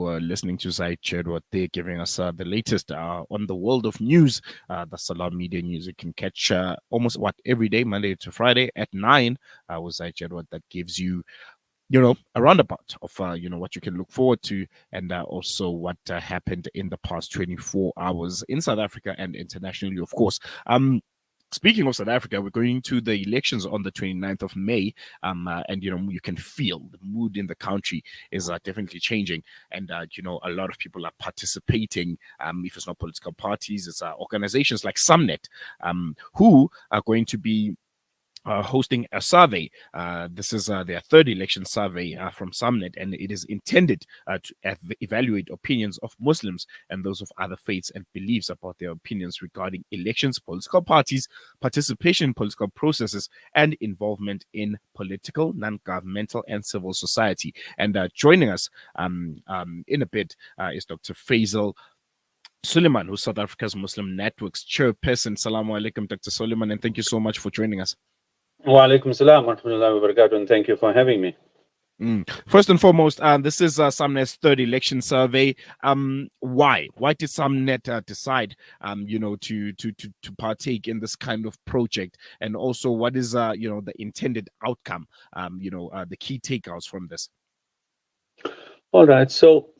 We're listening to Zaid Chedwat there giving us the latest on the world of news. The Salam Media News. You can catch almost every day, Monday to Friday at 9 with Zaid Chedwat. That gives you a roundabout of what you can look forward to, and also what happened in the past 24 hours in South Africa and internationally, of course. Speaking of South Africa, we're going to the elections on the 29th of May, and you can feel the mood in the country is definitely changing, and a lot of people are participating. If it's not political parties, it's organizations like SAMNET, who are going to be hosting a survey. This is their third election survey from SAMNET, and it is intended to evaluate opinions of Muslims and those of other faiths and beliefs about their opinions regarding elections, political parties, participation in political processes, and involvement in political, non-governmental, and civil society. And joining us in a bit is Dr. Faisal Suliman, who's South Africa's Muslim Network's chairperson. Assalamu alaikum, Dr. Suliman, and thank you so much for joining us. Wa alaikum salam wa rahmatullahi wa barakatuh, and thank you for having me. First and foremost, this is SAMNET's third election survey. Why did SAMNET decide, to partake in this kind of project, and also what is the intended outcome, the key takeouts from this? All right, so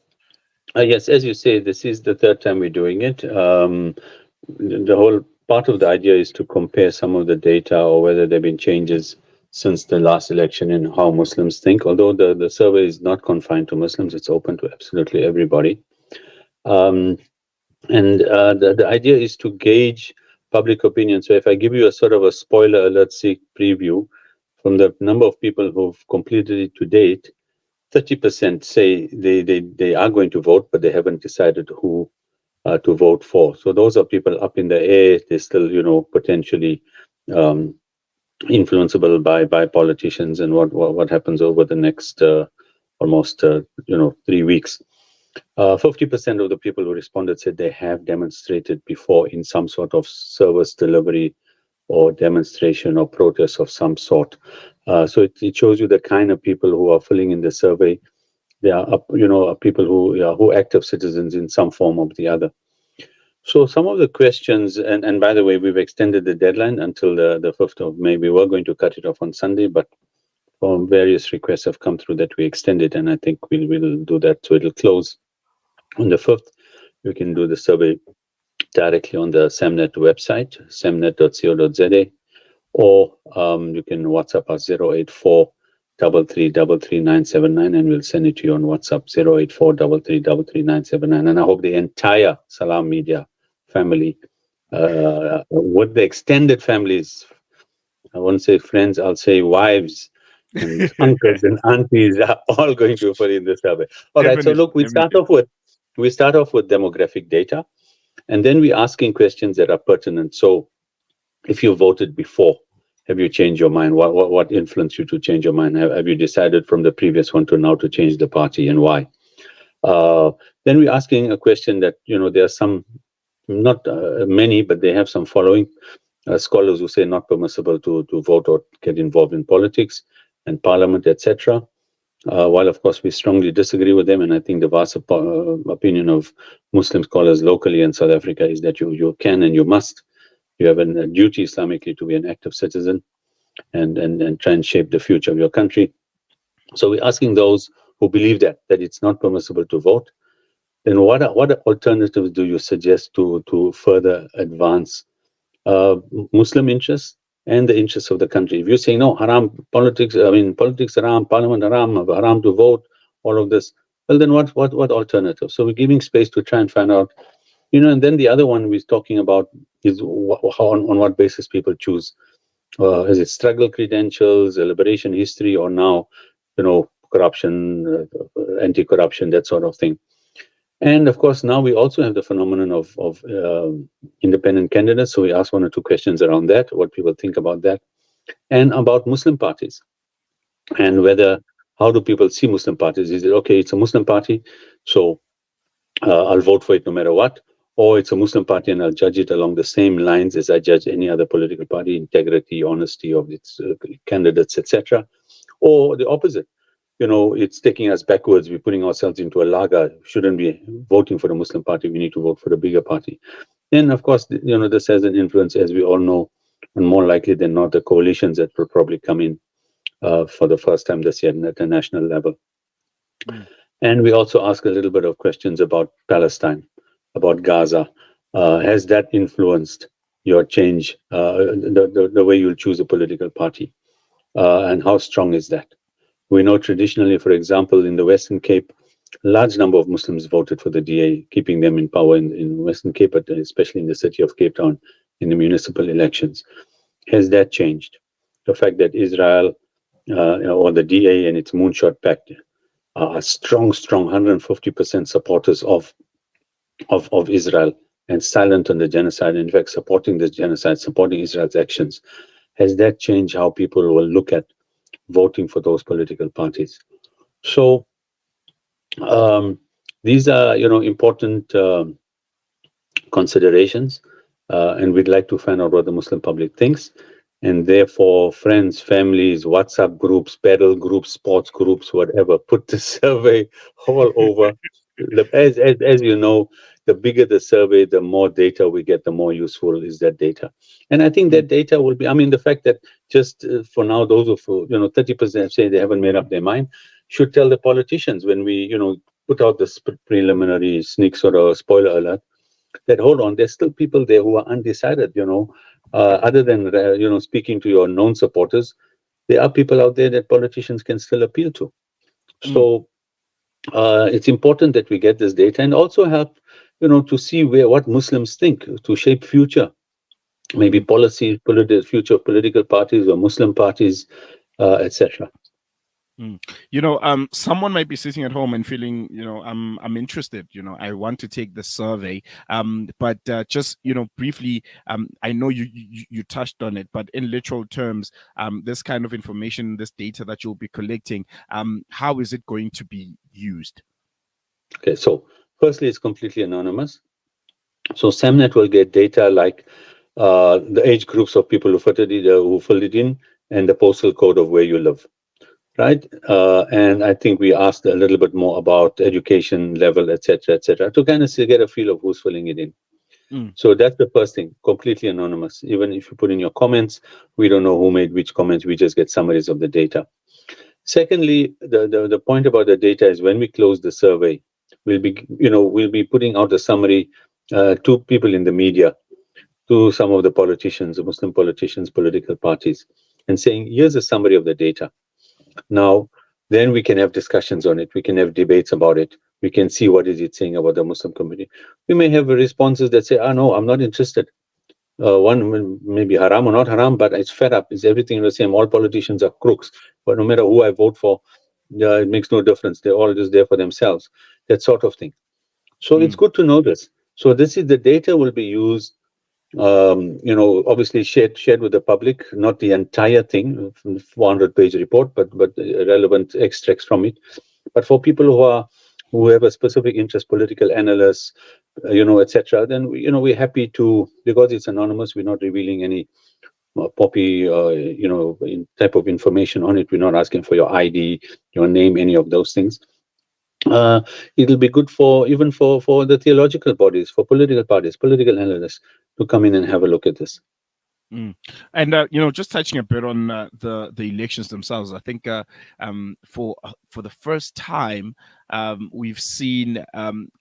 yes, as you say, this is the third time we're doing it. The whole part of the idea is to compare some of the data, or whether there have been changes since the last election in how Muslims think. Although the survey is not confined to Muslims, it's open to absolutely everybody. The idea is to gauge public opinion. So if I give you a sort of a spoiler alert preview, from the number of people who've completed it to date, 30% say they are going to vote, but they haven't decided who to vote for. So those are people up in the air. They're still, potentially influenceable by politicians and what happens over the next almost 3 weeks. 50% of the people who responded said they have demonstrated before in some sort of service delivery or demonstration or protest of some sort. So it shows you the kind of people who are filling in the survey. They are, people who are active citizens in some form or the other. So some of the questions, and by the way, we've extended the deadline until the 5th of May. We were going to cut it off on Sunday, but various requests have come through that we extended, and I think we'll do that. So it'll close on the 5th. You can do the survey directly on the SAMNET website, samnet.co.za, or you can WhatsApp us 084 3333979, and we'll send it to you on WhatsApp 084 3333979. And I hope the entire Salam Media family, with the extended families, I won't say friends, I'll say wives and uncles and aunties, are all going to put in the survey. All right, so look, we start off with demographic data, and then we're asking questions that are pertinent. So if you voted before, have you changed your mind? What influenced you to change your mind? Have you decided from the previous one to now to change the party, and why? Then we're asking a question that, there are some, not many, but they have some following. Scholars who say not permissible to vote or get involved in politics and parliament, etc. While, of course, we strongly disagree with them, and I think the vast opinion of Muslim scholars locally in South Africa is that you can and you must. You have a duty Islamically to be an active citizen and try and shape the future of your country. So we're asking those who believe that it's not permissible to vote, then what alternatives do you suggest to further advance Muslim interests and the interests of the country? If you're saying, no, haram, politics haram, parliament haram to vote, all of this, well, then what alternatives? So we're giving space to try and find out. And then the other one we're talking about is on what basis people choose. Is it struggle credentials, a liberation history, or now, corruption, anti-corruption, that sort of thing. And of course, now we also have the phenomenon of independent candidates. So we ask 1 or 2 questions around that, what people think about that, and about Muslim parties, and how do people see Muslim parties? Is it, okay, it's a Muslim party, so I'll vote for it no matter what? Or it's a Muslim party and I'll judge it along the same lines as I judge any other political party, integrity, honesty of its candidates, etc. Or the opposite. it's taking us backwards. We're putting ourselves into a laga. Shouldn't be voting for the Muslim party. We need to vote for the bigger party. Then, of course, this has an influence, as we all know, and more likely than not, the coalitions that will probably come in for the first time this year at the national level. Mm. And we also ask a little bit of questions about Palestine, about Gaza. Has that influenced your change, the way you'll choose a political party? And how strong is that? We know traditionally, for example, in the Western Cape, a large number of Muslims voted for the DA, keeping them in power in Western Cape, but especially in the city of Cape Town in the municipal elections. Has that changed? The fact that Israel or the DA and its moonshot pact are strong 150% supporters of Israel and silent on the genocide, in fact, supporting this genocide, supporting Israel's actions. Has that changed how people will look at voting for those political parties? So these are, important considerations, and we'd like to find out what the Muslim public thinks. And therefore, friends, families, WhatsApp groups, paddle groups, sports groups, whatever, put the survey all over. As you know, the bigger the survey, the more data we get, the more useful is that data. And I think that data will be, the fact that just for now, those of, 30% say they haven't made up their mind, should tell the politicians when we, put out this preliminary sneak sort of spoiler alert, that hold on, there's still people there who are undecided, other than, speaking to your known supporters, there are people out there that politicians can still appeal to. So it's important that we get this data and also help, to see what Muslims think to shape future, maybe policy, future political parties or Muslim parties, etc. Someone might be sitting at home and feeling, I'm interested, I want to take the survey. But just, briefly, I know you touched on it, but in literal terms, this kind of information, this data that you'll be collecting, how is it going to be used? Okay, so firstly, it's completely anonymous. So SAMNET will get data like the age groups of people who filled it in and the postal code of where you live. Right, and I think we asked a little bit more about education level, etc., to kind of get a feel of who's filling it in. So that's the first thing, completely anonymous. Even if you put in your comments, we don't know who made which comments. We just get summaries of the data. Secondly, the point about the data is when we close the survey, we'll be putting out a summary to people in the media, to some of the politicians, the Muslim politicians, political parties, and saying, here's a summary of the data. Now, then we can have discussions on it. We can have debates about it. We can see what is it saying about the Muslim community. We may have responses that say, no, I'm not interested. One may be haram or not haram, but it's fed up. It's everything the same. All politicians are crooks. But no matter who I vote for, it makes no difference. They're all just there for themselves. That sort of thing. So it's good to know this. So this is the data will be used, obviously shared with the public, not the entire thing, 400-page report, but relevant extracts from it. But for people who have a specific interest, political analysts, etc., then we're happy to, because it's anonymous, we're not revealing any poppy, type of information on it. We're not asking for your ID, your name, any of those things. It'll be good for the theological bodies, for political parties, political analysts to come in and have a look at this. And just touching a bit on the elections themselves, I think for the first time we've seen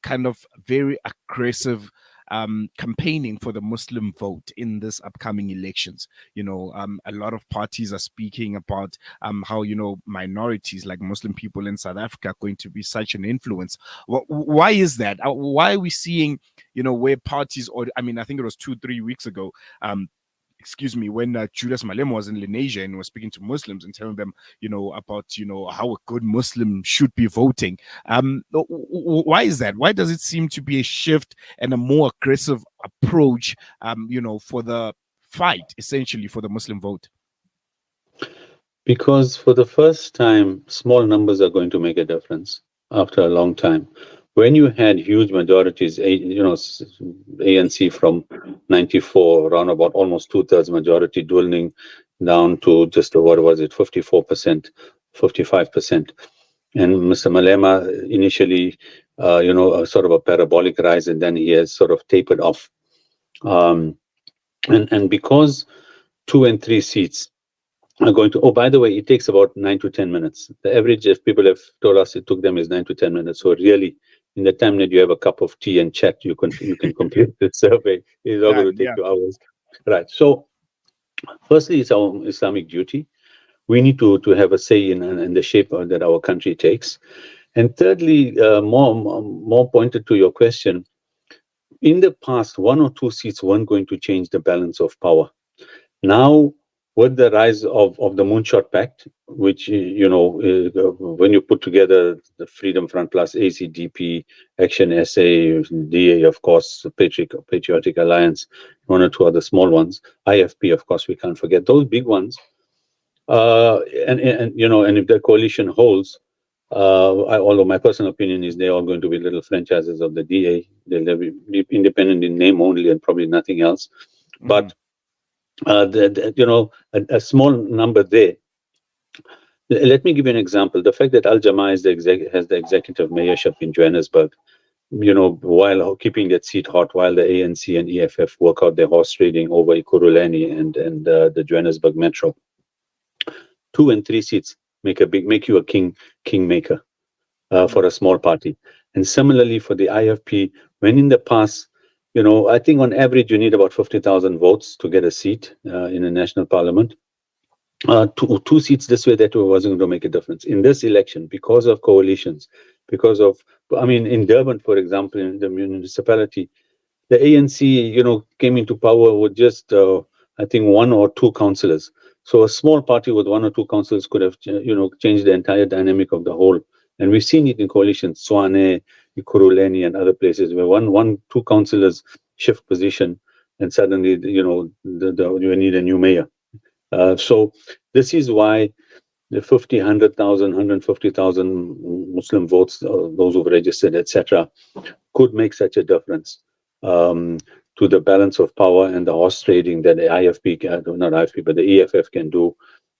kind of very aggressive campaigning for the Muslim vote in this upcoming elections. A lot of parties are speaking about how minorities like Muslim people in South Africa are going to be such an influence. Why is that? Why are we seeing where parties, or I think it was 2-3 weeks ago, when Julius Malema was in Lenasia and was speaking to Muslims and telling them, about, how a good Muslim should be voting. Why is that? Why does it seem to be a shift and a more aggressive approach, for the fight, essentially, for the Muslim vote? Because for the first time, small numbers are going to make a difference after a long time. When you had huge majorities, ANC from 94, around about almost 2/3 majority, dwindling down to just, 54%, 55%. And Mr. Malema initially, sort of a parabolic rise, and then he has sort of tapered off. Um, and because 2 and 3 seats are going to, oh, by the way, it takes about 9 to 10 minutes. The average, if people have told us it took them, is 9 to 10 minutes. So really, in the time that you have a cup of tea and chat, you can complete the survey. It's not going Done. to take Yeah. you hours. Right. So firstly, it's our Islamic duty. We need to have a say in the shape that our country takes. And thirdly, more pointed to your question, in the past, 1 or 2 seats weren't going to change the balance of power. Now, with the rise of the Moonshot Pact, which, when you put together the Freedom Front Plus, ACDP, Action SA, DA, of course, Patriotic Alliance, 1 or 2 other small ones, IFP, of course, we can't forget those big ones. And if the coalition holds, although my personal opinion is they're all going to be little franchises of the DA, they'll be independent in name only and probably nothing else. Mhm. But a small number there. Let me give you an example. The fact that Al Jamaa has the executive mayorship in Johannesburg, while keeping that seat hot, while the ANC and EFF work out their horse trading over Ekurhuleni and the Johannesburg Metro, 2 and 3 seats make you a kingmaker for a small party. And similarly for the IFP, when in the past, I think on average you need about 50,000 votes to get a seat in a national parliament. Two seats this way, that way wasn't going to make a difference. In this election, because of coalitions, in Durban, for example, in the municipality, the ANC, came into power with just, I think, 1 or 2 councillors. So a small party with 1 or 2 councillors could have, changed the entire dynamic of the whole. And we've seen it in coalitions, Swane, Ekurhuleni, and other places where 2 councillors shift position, and suddenly, you need a new mayor. So this is why the 50, 100,000, 150,000 Muslim votes, those who've registered, etc., could make such a difference to the balance of power and the horse trading that the IFP, not IFP, but the EFF can do,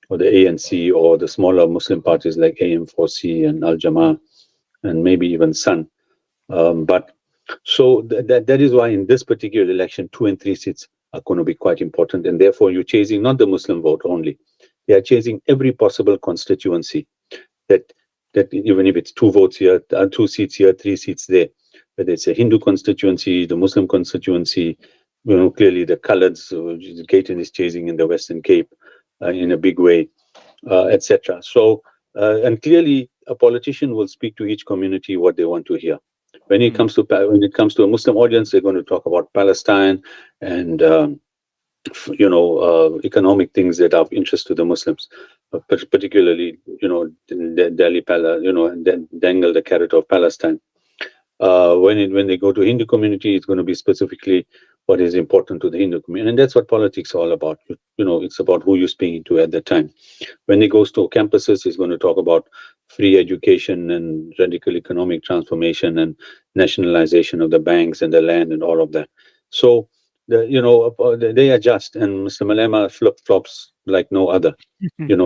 or the ANC, or the smaller Muslim parties like AM4C and Al Jamaa, and maybe even Sun. But so that is why in this particular election, 2 and 3 seats are going to be quite important, and therefore you're chasing not the Muslim vote only; they are chasing every possible constituency. That even if it's 2 votes here, 2 seats here, 3 seats there, whether it's a Hindu constituency, the Muslim constituency, clearly the Coloureds, Gayton is chasing in the Western Cape in a big way, etc. So, and clearly a politician will speak to each community what they want to hear. When it comes to a Muslim audience, they're going to talk about Palestine and economic things that are of interest to the Muslims, particularly Delhi, and then dangle the carrot of Palestine. When they go to Hindu community, it's going to be specifically what is important to the Hindu community, and that's what politics is all about. It's about who you're speaking to at the time. When he goes to campuses, he's going to talk about free education and radical economic transformation and nationalization of the banks and the land and all of that. So, they adjust, and Mr. Malema flip flops like no other.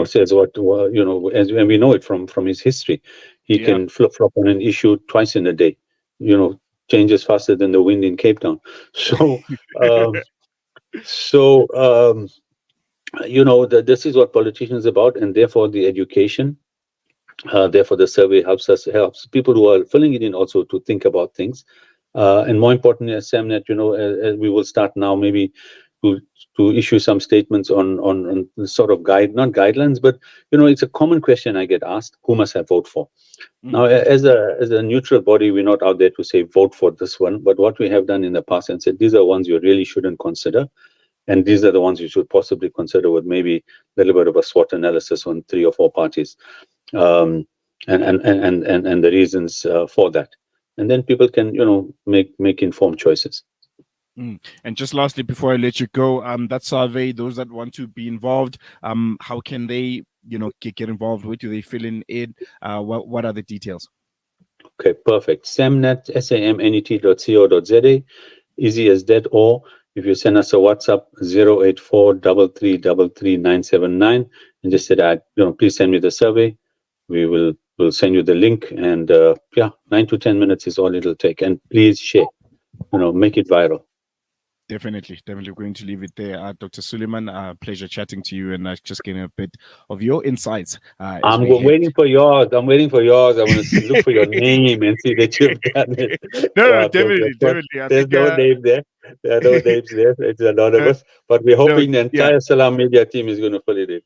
Says and we know it from his history. He Yeah. can flip flop on an issue twice in a day. Changes faster than the wind in Cape Town. So, um, so this is what politicians about, and therefore the education. Therefore, the survey helps people who are filling it in also to think about things, and more importantly, as SAMNET, we will start now maybe to issue some statements on sort of not guidelines, but it's a common question I get asked: who must I vote for? Now, as a neutral body, we're not out there to say vote for this one, but what we have done in the past and said these are ones you really shouldn't consider, and these are the ones you should possibly consider with maybe a little bit of a SWOT analysis on 3 or 4 parties, and the reasons for that, and then people can make informed choices. And just lastly, before I let you go, that survey, those that want to be involved, how can they, get involved? Where do they fill in? What are the details? Okay, perfect. SAMNET, SAMNET.co.za, easy as that. Or if you send us a WhatsApp 084 and just say that, please send me the survey. We will We'll send you the link, and yeah, 9 to 10 minutes is all it'll take. And please share, make it viral. Definitely. We're going to leave it there. Dr. Suliman, pleasure chatting to you and just getting a bit of your insights as we head. Waiting for yours. I'm waiting for yours. I want to look for your name and see that you've done it. No, Yeah, because of course, definitely. I there's think, no name there. There are no names there. It's uh, anonymous. But we're no, hoping the yeah, entire Salam Media team is going to fill it in,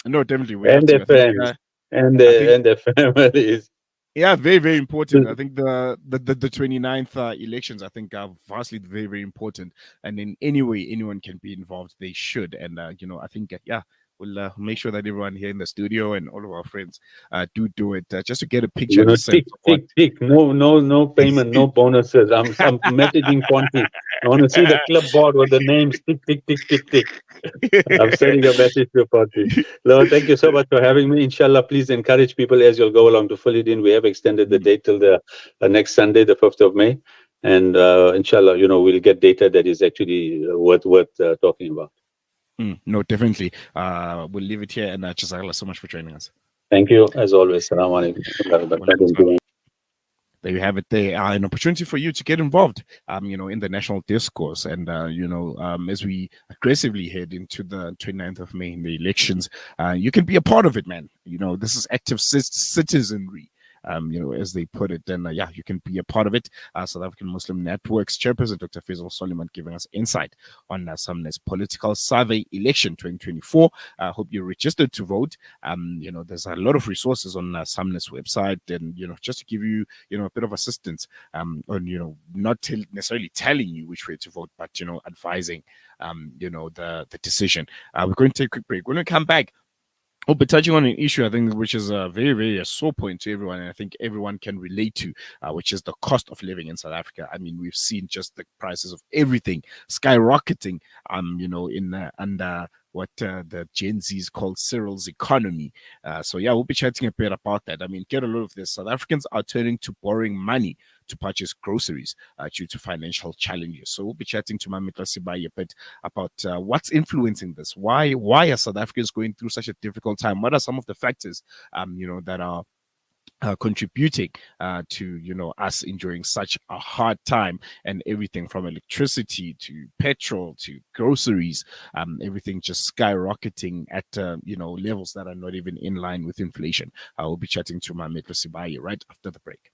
no, definitely. We have and their to. friends, and I think, their families. yeah, very important. I think the 29th elections, I think, are vastly very important. And in any way anyone can be involved, they should. And I think yeah, we'll make sure that everyone here in the studio and all of our friends do it just to get a picture and a sense Tick, of what. tick, tick. No payment, no bonuses. I'm messaging Ponti. I want to see the clipboard with the names. Tick, tick, tick, tick, tick. I'm sending a message to Ponti. Lord, thank you so much for having me. Inshallah, please encourage people as you'll go along to fill it in. We have extended the date till the next Sunday, the 5th of May. And inshallah, we'll get data that is actually worth talking about. No, definitely. We'll leave it here, and Jazakallah so much for joining us. Thank you, as always. Assalamu alaikum. There you have it. There an opportunity for you to get involved, in the national discourse, and as we aggressively head into the 29th of May in the elections, you can be a part of it, man. This is active citizenry. As they put it, then yeah, you can be a part of it. South African Muslim Network's chairperson, Dr. Faisal Suliman, giving us insight on SAMNET's political survey election 2024. I hope you're registered to vote. There's a lot of resources on SAMNET's website, and just to give you, a bit of assistance on, not necessarily telling you which way to vote, but advising, the decision. We're going to take a quick break. We're going to come back. Oh, but touching on an issue, I think, which is a very, very a sore point to everyone, and I think everyone can relate to, which is the cost of living in South Africa. I mean, we've seen just the prices of everything skyrocketing, under what the Gen Z's called Cyril's economy. So yeah, we'll be chatting a bit about that. I mean, get a lot of this. South Africans are turning to borrowing money to purchase groceries due to financial challenges. So we'll be chatting to Mamita Sibai a bit about what's influencing this. Why are South Africans going through such a difficult time? What are some of the factors, that are contributing to us enjoying such a hard time, and everything from electricity to petrol to groceries, everything just skyrocketing at levels that are not even in line with inflation. I will be chatting to Mamita Sibai right after the break.